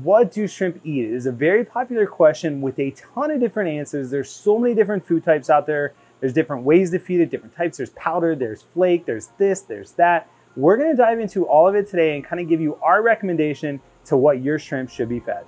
what do shrimp eat? It is a very popular question with a ton of different answers. There's so many different food types out there. There's different ways to feed it, different types. There's powder, there's flake, there's this, there's that. We're gonna dive into all of it today and kind of give you our recommendation to what your shrimp should be fed.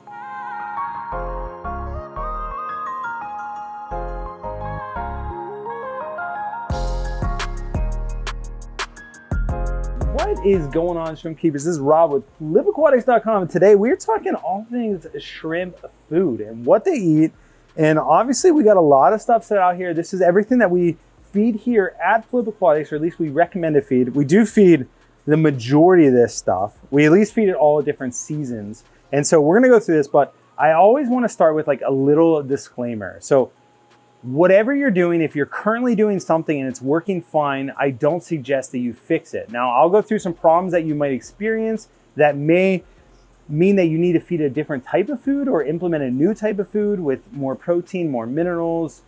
What is going on, shrimp keepers? This is Rob with flipaquatics.com. Today we're talking all things shrimp food and what they eat. And obviously we got a lot of stuff set out here. This is everything that we feed here at Flipaquatics, or at least we recommend to feed. We do feed the majority of this stuff. We at least feed it all at different seasons. And so we're gonna go through this, but I always wanna start with like a little disclaimer. So whatever you're doing, if you're currently doing something and it's working fine, I don't suggest that you fix it. Now, I'll go through some problems that you might experience that may mean that you need to feed a different type of food or implement a new type of food with more protein, more minerals,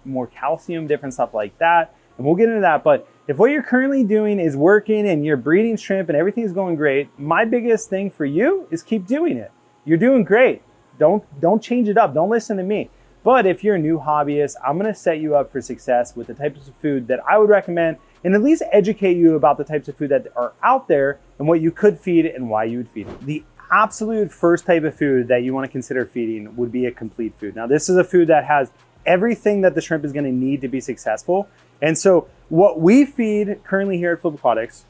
more calcium, different stuff like that. And we'll get into that. But if what you're currently doing is working and you're breeding shrimp and everything's going great, my biggest thing for you is keep doing it. You're doing great. Don't change it up. Don't listen to me. But if you're a new hobbyist, I'm gonna set you up for success with the types of food that I would recommend and at least educate you about the types of food that are out there and what you could feed and why you would feed it. The absolute first type of food that you wanna consider feeding would be a complete food. Now, this is a food that has everything that the shrimp is gonna need to be successful. And so what we feed currently here at Flipaquatics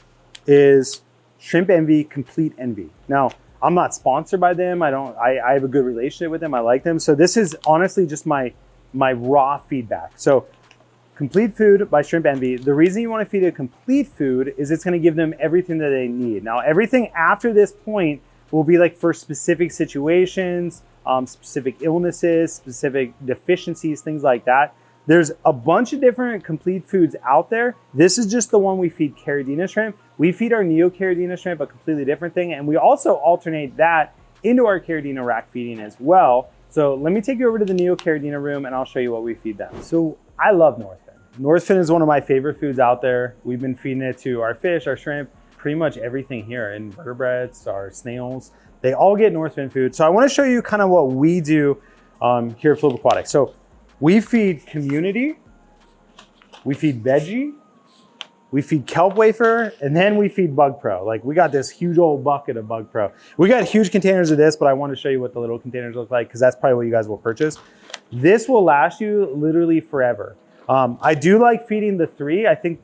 is Shrimp Envy Complete Envy. Now, I'm not sponsored by them. I have a good relationship with them. I like them. So this is honestly just my raw feedback. So Complete Food by Shrimp Envy. The reason you want to feed a complete food is it's going to give them everything that they need. Now, everything after this point will be like for specific situations, specific illnesses, specific deficiencies, things like that. There's a bunch of different complete foods out there. This is just the one we feed Caridina shrimp. We feed our Neo-Caridina shrimp a completely different thing, and we also alternate that into our Caridina rack feeding as well. So let me take you over to the Neo-Caridina room and I'll show you what we feed them. So I love Northfin. Northfin is one of my favorite foods out there. We've been feeding it to our fish, our shrimp, pretty much everything here, invertebrates, our snails. They all get Northfin food. So I wanna show you kind of what we do here at Flipaquatics. So we feed community, we feed veggie, we feed kelp wafer, and then we feed bug pro. Like we got this huge old bucket of bug pro. We got huge containers of this, but I want to show you what the little containers look like because that's probably what you guys will purchase. This will last you literally forever. I do like feeding the 3. I think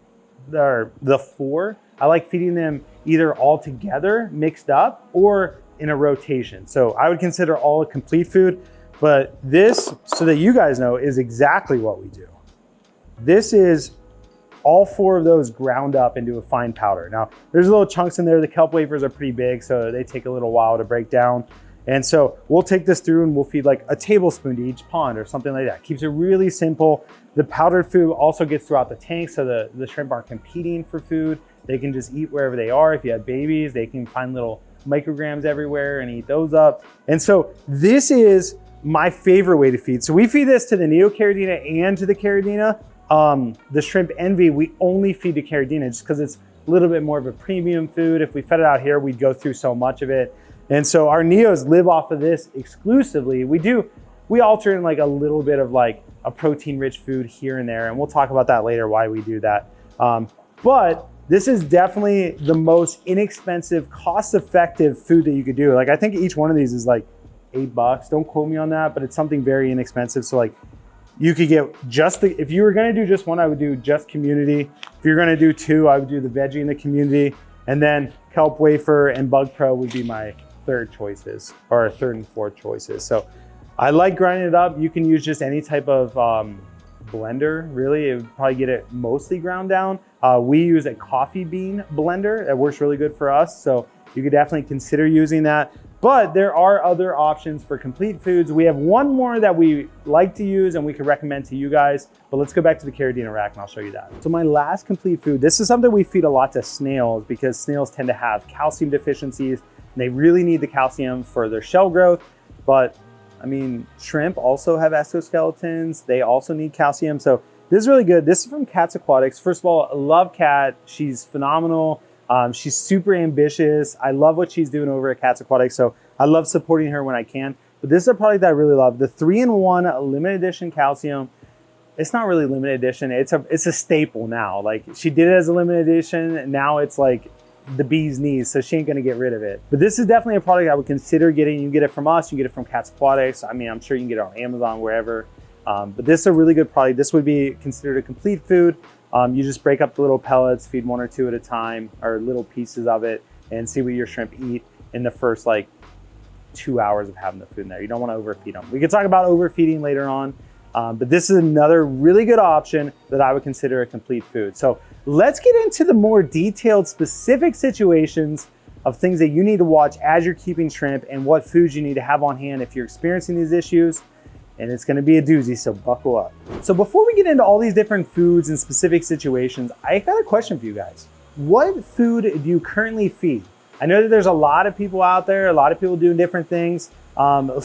the 4. I like feeding them either all together, mixed up, or in a rotation. So I would consider all a complete food. But this, so that you guys know, is exactly what we do. This is all 4 of those ground up into a fine powder. Now, there's little chunks in there. The kelp wafers are pretty big, so they take a little while to break down. And so we'll take this through and we'll feed like a tablespoon to each pond or something like that. Keeps it really simple. The powdered food also gets throughout the tank, so the shrimp aren't competing for food. They can just eat wherever they are. If you have babies, they can find little micrograms everywhere and eat those up. And so this is my favorite way to feed. So we feed this to the Neo-Caridina and to the Caridina. The Shrimp Envy, we only feed to Caridina just because it's a little bit more of a premium food. If we fed it out here, we'd go through so much of it. And so our Neos live off of this exclusively. We alter in like a little bit of like a protein rich food here and there. And we'll talk about that later, why we do that. But this is definitely the most inexpensive, cost-effective food that you could do. Like I think each one of these is like $8. Don't quote me on that, but it's something very inexpensive. So like you could get just if you were gonna do just one, I would do just community. If you're gonna do 2, I would do the veggie in the community. And then kelp wafer and bug pro would be my 3rd choices, or 3rd and 4th choices. So I like grinding it up. You can use just any type of blender, really. It would probably get it mostly ground down. We use a coffee bean blender that works really good for us. So you could definitely consider using that. But there are other options for complete foods. We have one more that we like to use and we could recommend to you guys, but let's go back to the Caridina rack and I'll show you that. So my last complete food, this is something we feed a lot to snails because snails tend to have calcium deficiencies and they really need the calcium for their shell growth. But I mean, shrimp also have exoskeletons. They also need calcium. So this is really good. This is from Cat's Aquatics. First of all, I love Cat. She's phenomenal. She's super ambitious. I love what she's doing over at Cat's Aquatics. So I love supporting her when I can. But this is a product that I really love. The 3-in-1 limited edition calcium. It's not really limited edition. It's a staple now. Like, she did it as a limited edition, and now it's like the bee's knees, so she ain't gonna get rid of it. But this is definitely a product I would consider getting. You can get it from us, you can get it from Aquatics. I mean, I'm sure you can get it on Amazon, wherever. But this is a really good product. This would be considered a complete food. You just break up the little pellets, feed 1 or 2 at a time, or little pieces of it, and see what your shrimp eat in the first like 2 hours of having the food in there. You don't want to overfeed them. We could talk about overfeeding later on, but this is another really good option that I would consider a complete food. So let's get into the more detailed, specific situations of things that you need to watch as you're keeping shrimp and what foods you need to have on hand if you're experiencing these issues. And it's gonna be a doozy, so buckle up. So before we get into all these different foods and specific situations, I got a question for you guys. What food do you currently feed? I know that there's a lot of people out there, a lot of people doing different things.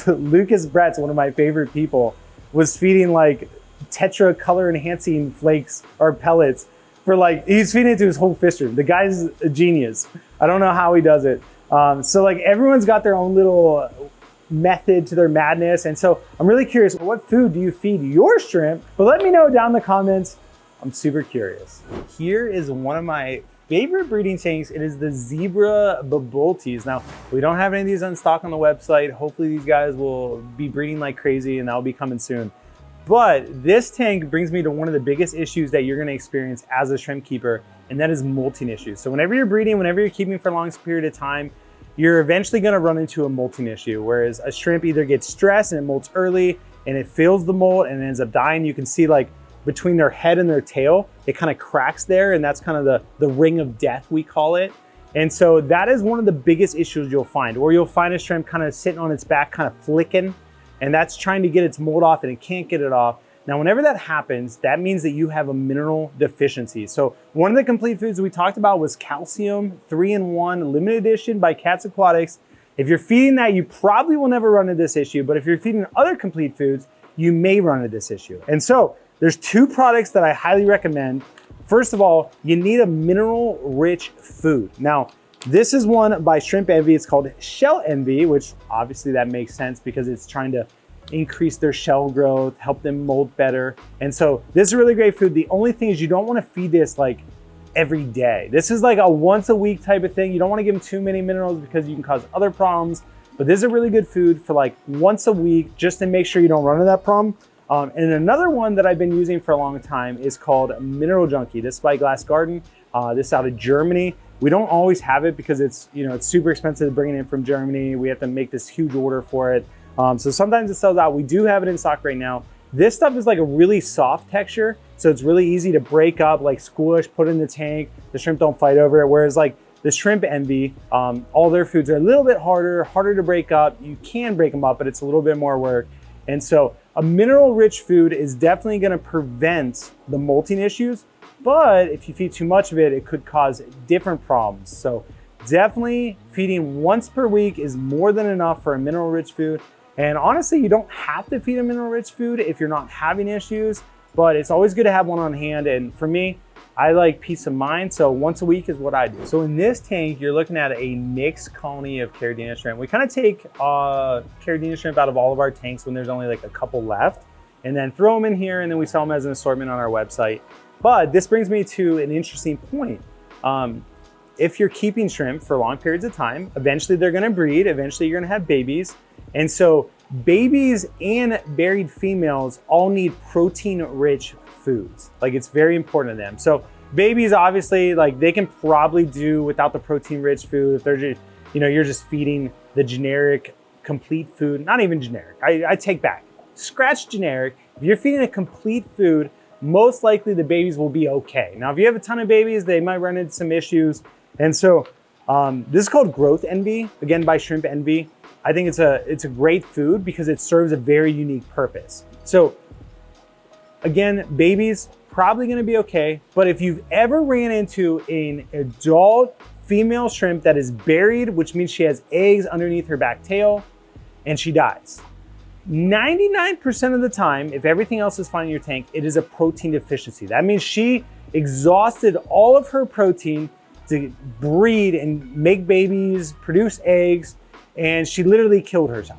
Lucas Brett's one of my favorite people, was feeding like Tetra color enhancing flakes or pellets for like, he's feeding it to his whole fish room. The guy's a genius. I don't know how he does it. So like everyone's got their own little method to their madness. And so I'm really curious, what food do you feed your shrimp? But let me know down in the comments. I'm super curious. Here is one of my favorite breeding tanks. It is the Zebra Bubultis. Now, we don't have any of these on stock on the website. Hopefully these guys will be breeding like crazy and that'll be coming soon. But this tank brings me to one of the biggest issues that you're gonna experience as a shrimp keeper, and that is molting issues. So whenever you're breeding, whenever you're keeping for a long period of time, you're eventually gonna run into a molting issue, whereas a shrimp either gets stressed and it molts early and it fails the molt and it ends up dying. You can see like between their head and their tail, it kind of cracks there, and that's kind of the ring of death, we call it. And so that is one of the biggest issues you'll find, or you'll find a shrimp kind of sitting on its back, kind of flicking, and that's trying to get its molt off and it can't get it off. Now, whenever that happens, that means that you have a mineral deficiency. So one of the complete foods we talked about was calcium 3-in-1 limited edition by Cats Aquatics. If you're feeding that, you probably will never run into this issue, but if you're feeding other complete foods, you may run into this issue. And so there's 2 products that I highly recommend. First of all, you need a mineral-rich food. Now, this is one by Shrimp Envy. It's called Shell Envy, which obviously that makes sense because it's trying to increase their shell growth, help them molt better. And so this is a really great food. The only thing is you don't want to feed this like every day. This is like a once a week type of thing. You don't want to give them too many minerals because you can cause other problems. But this is a really good food for like once a week, just to make sure you don't run into that problem. And another one that I've been using for a long time is called Mineral Junkie. This is by Glass Garden. This is out of Germany. We don't always have it because it's super expensive to bring it in from Germany. We have to make this huge order for it. So sometimes it sells out. We do have it in stock right now. This stuff is like a really soft texture, so it's really easy to break up, like squish, put in the tank. The shrimp don't fight over it. Whereas like the Shrimp Envy, all their foods are a little bit harder to break up. You can break them up, but it's a little bit more work. And so a mineral-rich food is definitely gonna prevent the molting issues, but if you feed too much of it, it could cause different problems. So definitely feeding once per week is more than enough for a mineral-rich food. And honestly, you don't have to feed a mineral-rich food if you're not having issues, but it's always good to have one on hand. And for me, I like peace of mind, so once a week is what I do. So in this tank, you're looking at a mixed colony of Caridina shrimp. We kind of take Caridina shrimp out of all of our tanks when there's only like a couple left, and then throw them in here, and then we sell them as an assortment on our website. But this brings me to an interesting point. If you're keeping shrimp for long periods of time, eventually they're gonna breed, eventually you're gonna have babies. And so babies and buried females all need protein-rich foods. Like, it's very important to them. So babies, obviously, like they can probably do without the protein-rich food if they're just, you're just feeding the generic complete food. Not even generic, I take back. Scratch generic. If you're feeding a complete food, most likely the babies will be okay. Now, if you have a ton of babies, they might run into some issues. And so this is called Growth Envy, again by Shrimp Envy. I think it's a great food because it serves a very unique purpose. So again, babies probably gonna be okay, but if you've ever ran into an adult female shrimp that is buried, which means she has eggs underneath her back tail, and she dies, 99% of the time, if everything else is fine in your tank, it is a protein deficiency. That means she exhausted all of her protein to breed and make babies, produce eggs, and she literally killed herself.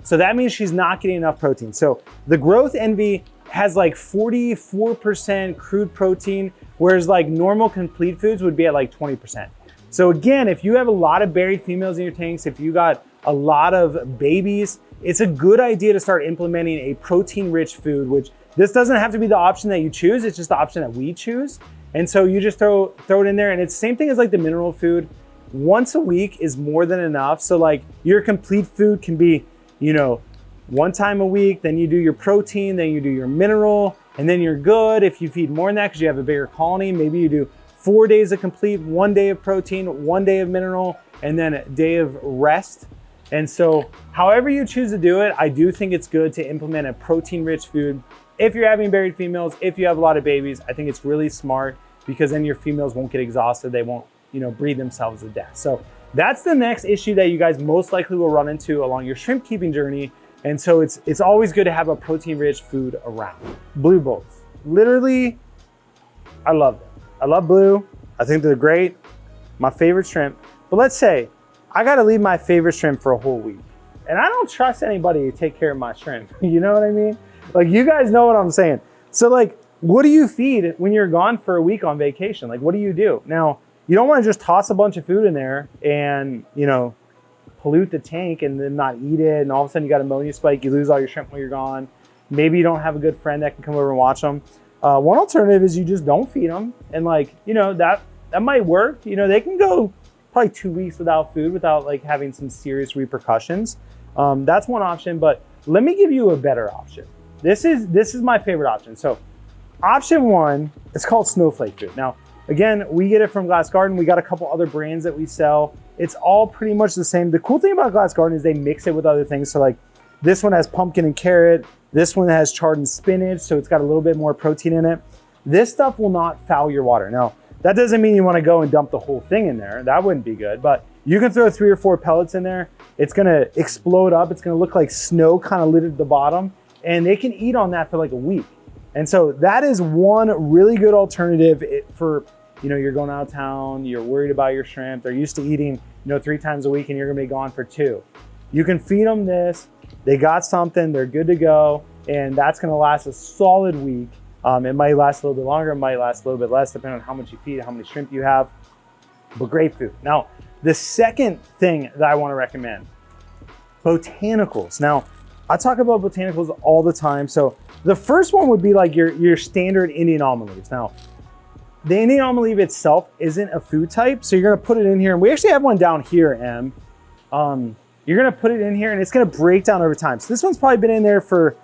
So that means she's not getting enough protein. So the growth envy has like 44% crude protein, whereas like normal complete foods would be at like 20%. So again, if you have a lot of buried females in your tanks, if you got a lot of babies, it's a good idea to start implementing a protein-rich food, which this doesn't have to be the option that you choose, it's just the option that we choose. And so you just throw it in there, and it's the same thing as like the mineral food. Once a week is more than enough. So like your complete food can be, you know, one time a week, then you do your protein, then you do your mineral, and then you're good. If you feed more than that because you have a bigger colony, maybe you do 4 days of complete, 1 day of protein, 1 day of mineral, and then a day of rest. And so however you choose to do it, I do think it's good to implement a protein-rich food. If you're having buried females, if you have a lot of babies, I think it's really smart because then your females won't get exhausted. They won't, you know, breed themselves to death. So that's the next issue that you guys most likely will run into along your shrimp keeping journey. And so it's always good to have a protein-rich food around. Blue bolts, literally, I love them. I love blue. I think they're great. My favorite shrimp. But let's say I got to leave my favorite shrimp for a whole week. And I don't trust anybody to take care of my shrimp. You know what I mean? Like, you guys know what I'm saying. So like, what do you feed when you're gone for a week on vacation? Like, what do you do? Now, you don't want to just toss a bunch of food in there and, you know, pollute the tank and then not eat it. And all of a sudden you got ammonia spike, you lose all your shrimp while you're gone. Maybe you don't have a good friend that can come over and watch them. One alternative is you just don't feed them. And like, you know, that might work. You know, they can go probably 2 weeks without food without like having some serious repercussions. That's one option, but let me give you a better option. This is my favorite option. So option one, it's called Snowflake Food. Now, again, we get it from Glass Garden. We got a couple other brands that we sell. It's all pretty much the same. The cool thing about Glass Garden is they mix it with other things. So like this one has pumpkin and carrot. This one has chard and spinach. So it's got a little bit more protein in it. This stuff will not foul your water. Now, that doesn't mean you want to go and dump the whole thing in there. That wouldn't be good, but you can throw 3 or 4 pellets in there. It's gonna explode up. It's gonna look like snow kind of lit at the bottom, and they can eat on that for like a week. And so that is one really good alternative for, you know, you're going out of town, you're worried about your shrimp, they're used to eating, you know, 3 times a week and you're gonna be gone for 2. You can feed them this, they got something, they're good to go, and that's gonna last a solid week. It might last a little bit longer, it might last a little bit less, depending on how much you feed, how many shrimp you have, but great food. Now, the second thing that I wanna recommend, Botanicals. Now, I talk about Botanicals all the time. So the first one would be like your standard Indian almond leaves. Now, the Indian almond leaf itself isn't a food type, so you're gonna put it in here, and we actually have one down here, Em. You're gonna put it in here and it's gonna break down over time. So this one's probably been in there for,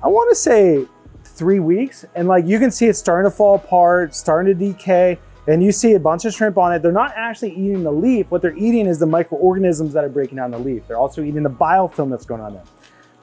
I wanna say 3 weeks, and like you can see it's starting to fall apart, starting to decay, and you see a bunch of shrimp on it. They're not actually eating the leaf. What they're eating is the microorganisms that are breaking down the leaf. They're also eating the biofilm that's going on there.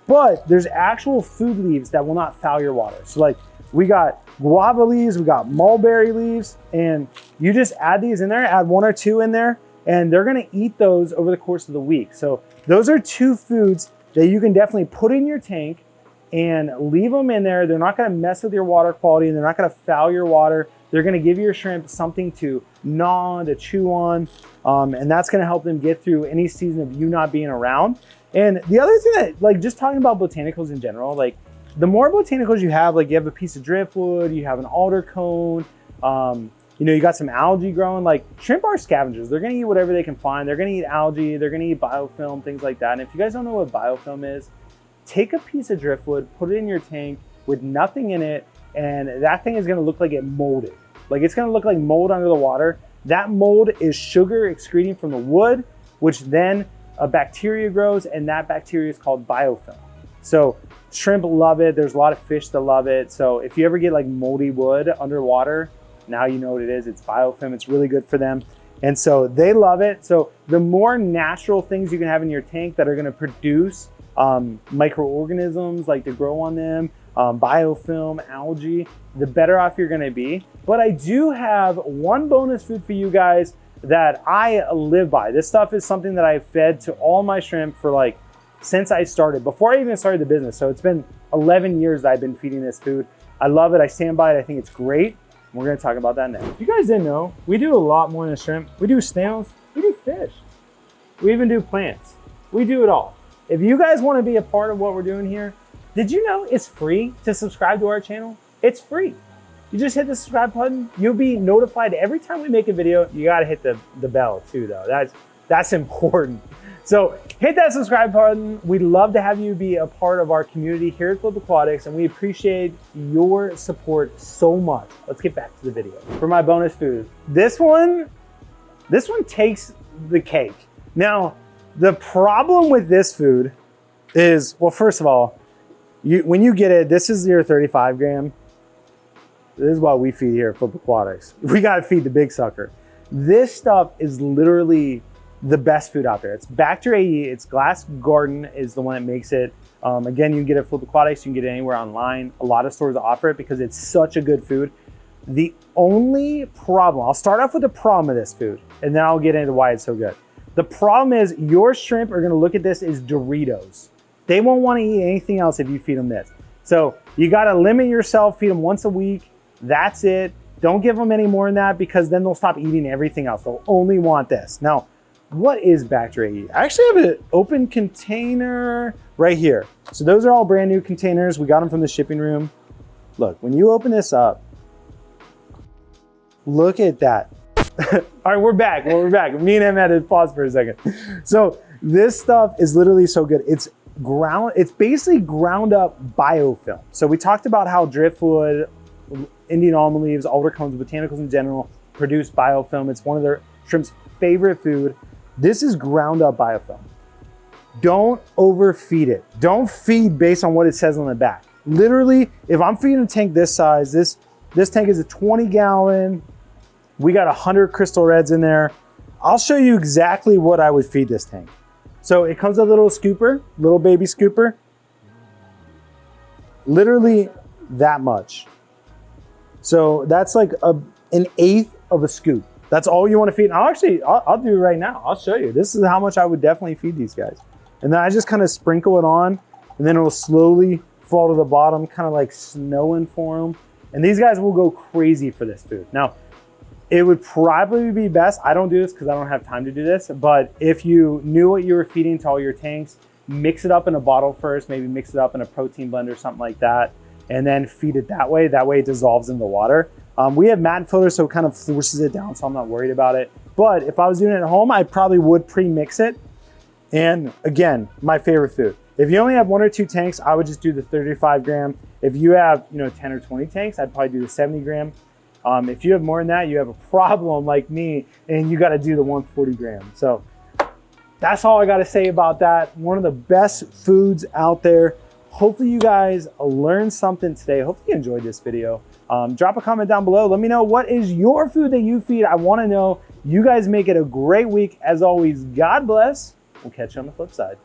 But there's actual food leaves that will not foul your water. So like we got guava leaves, we got mulberry leaves, and you just add these in there, add 1 or 2 in there, and they're gonna eat those over the course of the week. So those are 2 foods that you can definitely put in your tank and leave them in there. They're not gonna mess with your water quality, and they're not gonna foul your water. They're gonna give your shrimp something to gnaw, to chew on, and that's gonna help them get through any season of you not being around. And the other thing that, like, just talking about botanicals in general, like the more botanicals you have, like you have a piece of driftwood, you have an alder cone, you know, you got some algae growing, like shrimp are scavengers. They're gonna eat whatever they can find. They're gonna eat algae, they're gonna eat biofilm, things like that. And if you guys don't know what biofilm is, take a piece of driftwood, put it in your tank with nothing in it, and that thing is gonna look like it molded. Like it's gonna look like mold under the water. That mold is sugar excreting from the wood, which then a bacteria grows, and that bacteria is called biofilm. So shrimp love it. There's a lot of fish that love it. So if you ever get like moldy wood underwater, now you know what it is. It's biofilm. It's really good for them. And so they love it. So the more natural things you can have in your tank that are gonna produce microorganisms like to grow on them, biofilm, algae, the better off you're gonna be. But I do have one bonus food for you guys that I live by. This stuff is something that I've fed to all my shrimp for like, since I started, before I even started the business. So it's been 11 years that I've been feeding this food. I love it, I stand by it, I think it's great. We're gonna talk about that next. If you guys didn't know, we do a lot more than shrimp. We do snails, we do fish. We even do plants. We do it all. If you guys want to be a part of what we're doing here, did you know it's free to subscribe to our channel? It's free. You just hit the subscribe button. You'll be notified every time we make a video. You got to hit the bell too, though. That's important. So hit that subscribe button. We'd love to have you be a part of our community here at Flipaquatics, and we appreciate your support so much. Let's get back to the video. For my bonus food, this one takes the cake. Now, the problem with this food is, well, first of all, when you get it, this is your 35 gram. This is what we feed here at Flipaquatics. We got to feed the big sucker. This stuff is literally the best food out there. It's Bacteria AE. It's Glass Garden is the one that makes it. Again, you can get it at Flipaquatics. You can get it anywhere online. A lot of stores offer it because it's such a good food. The only problem, I'll start off with the problem of this food, and then I'll get into why it's so good. The problem is your shrimp are gonna look at this as Doritos. They won't wanna eat anything else if you feed them this. So you gotta limit yourself, feed them once a week. That's it. Don't give them any more than that because then they'll stop eating everything else. They'll only want this. Now, what is Bacteria AE? I actually have an open container right here. So those are all brand new containers. We got them from the shipping room. Look, when you open this up, look at that. All right, we're back. Well, we're back. Me and him had to pause for a second. So this stuff is literally so good. It's basically ground up biofilm. So we talked about how driftwood, Indian almond leaves, alder cones, botanicals in general produce biofilm. It's one of their shrimp's favorite food. This is ground up biofilm. Don't overfeed it. Don't feed based on what it says on the back. Literally, if I'm feeding a tank this size, this tank is a 20 gallon. We got 100 crystal reds in there. I'll show you exactly what I would feed this tank. So it comes with a little scooper, little baby scooper. Literally that much. So that's like an eighth of a scoop. That's all you want to feed. I'll do it right now. I'll show you. This is how much I would definitely feed these guys. And then I just kind of sprinkle it on, and then it will slowly fall to the bottom, kind of like snowing for them. And these guys will go crazy for this food. Now, it would probably be best, I don't do this because I don't have time to do this, but if you knew what you were feeding to all your tanks, mix it up in a bottle first, maybe mix it up in a protein blender, something like that, and then feed it that way. That way it dissolves in the water. We have mat filters, so it kind of forces it down, so I'm not worried about it. But if I was doing it at home, I probably would pre-mix it. And again, my favorite food. If you only have 1 or 2 tanks, I would just do the 35 gram. If you have 10 or 20 tanks, I'd probably do the 70 gram. If you have more than that, you have a problem like me, and you got to do the 140 gram. So that's all I got to say about that. One of the best foods out there. Hopefully you guys learned something today. Hopefully you enjoyed this video. Drop a comment down below. Let me know what is your food that you feed. I want to know. You guys make it a great week. As always, God bless. We'll catch you on the flip side.